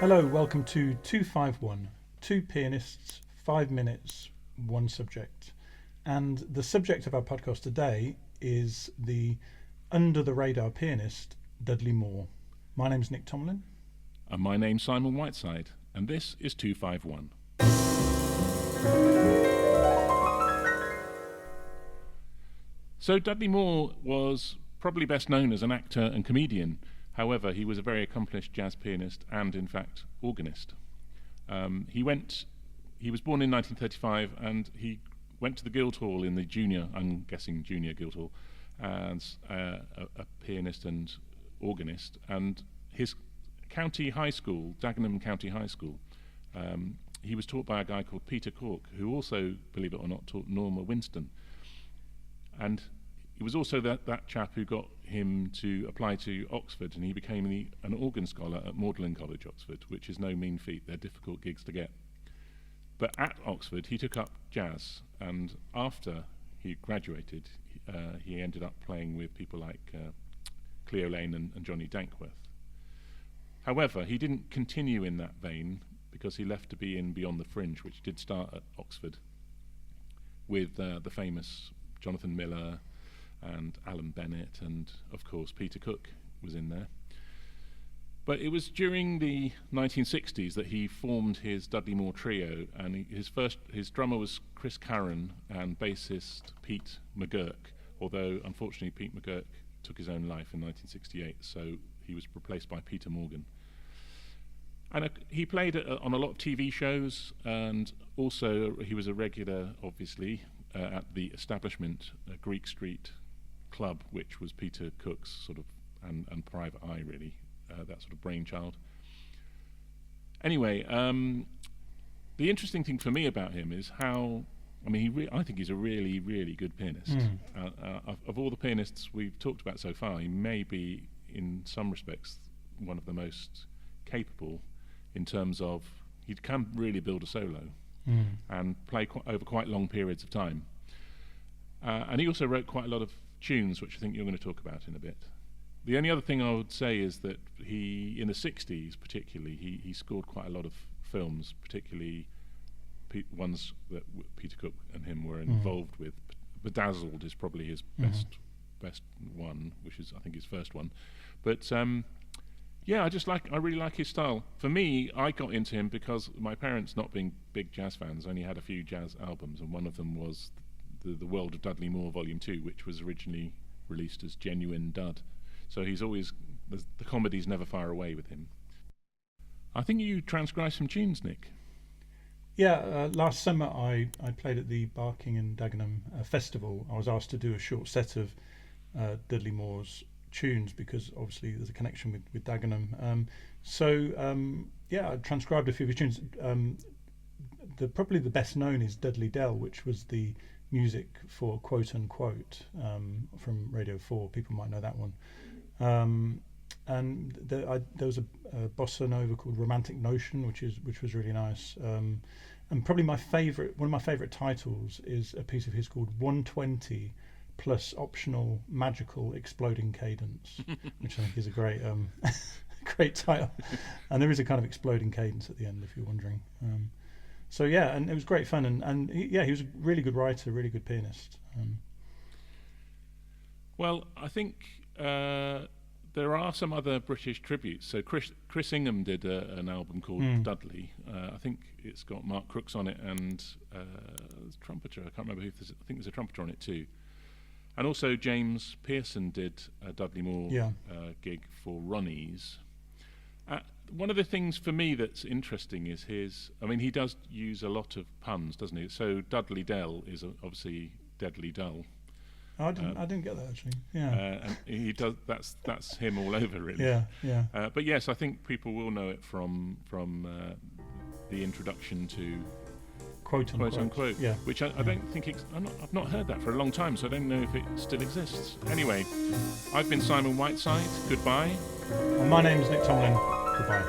Hello, welcome to 251, two pianists, 5 minutes, one subject. And the subject of our podcast today is the under-the-radar pianist, Dudley Moore. My name's Nick Tomlin. And my name's Simon Whiteside, and this is 251. So Dudley Moore was probably best known as an actor and comedian. However, he was a very accomplished jazz pianist and, in fact, organist. He was born in 1935, and he went to the Guildhall in the junior Guildhall, as a pianist and organist. And his county high school, Dagenham County High School, he was taught by a guy called Peter Cork, who also, believe it or not, taught Norma Winston. And it was also that chap who got him to apply to Oxford, and he became an organ scholar at Magdalen College, Oxford, which is no mean feat. They're difficult gigs to get. But at Oxford, he took up jazz, and after he graduated, he ended up playing with people like Cleo Lane and Johnny Dankworth. However, he didn't continue in that vein because he left to be in Beyond the Fringe, which did start at Oxford with the famous Jonathan Miller and Alan Bennett, and of course Peter Cook was in there. But it was during the 1960s that he formed his Dudley Moore trio, and his drummer was Chris Curran and bassist Pete McGurk, although unfortunately Pete McGurk took his own life in 1968, so he was replaced by Peter Morgan. And he played on a lot of TV shows, and also he was a regular, obviously, at the Establishment Greek Street Club, which was Peter Cook's sort of and Private Eye, really, that sort of brainchild. Anyway, the interesting thing for me about him is how, I think he's a really, really good pianist. Of all the pianists we've talked about so far, he may be, in some respects, one of the most capable in terms of he can really build a solo and play over quite long periods of time. And he also wrote quite a lot of tunes, which I think you're going to talk about in a bit. The only other thing I would say is that he, in the 60s particularly, he scored quite a lot of films, particularly ones that Peter Cook and him were involved with. Bedazzled is probably his best one, which is, I think, his first one. But yeah, I really like his style. For me, I got into him because my parents, not being big jazz fans, only had a few jazz albums, and one of them was the World of Dudley Moore Volume 2, which was originally released as Genuine Dud. So he's always, the comedy's never far away with him. I think you transcribed some tunes, Nick. Yeah, last summer I played at the Barking and Dagenham Festival. I was asked to do a short set of Dudley Moore's tunes because obviously there's a connection with Dagenham. I transcribed a few of his tunes. Probably the best known is Dudley Dell, which was the music for Quote Unquote from Radio 4. People might know that one. And there was a bossa nova called Romantic Notion, which was really nice. And probably one of my favourite titles is a piece of his called 120 plus optional magical exploding cadence, which I think is a great great title. And there is a kind of exploding cadence at the end, if you're wondering. So yeah, and it was great fun, and he was a really good writer, really good pianist. Well, I think there are some other British tributes. So Chris Ingham did an album called Dudley. I think it's got Mark Crooks on it and trumpeter. I can't remember who. I think there's a trumpeter on it too. And also James Pearson did a Dudley Moore gig for Ronnie's. One of the things for me that's interesting is he does use a lot of puns, doesn't he? So Dudley Dell is obviously deadly dull. Oh, I didn't get that actually. Yeah. And he does. That's him all over, really. Yeah. But yes, I think people will know it from the introduction to Quote Unquote. Yeah. Which I don't think I've not heard that for a long time, so I don't know if it still exists. Anyway, I've been Simon Whiteside. Goodbye. And my name's Nick Tomlin. Goodbye.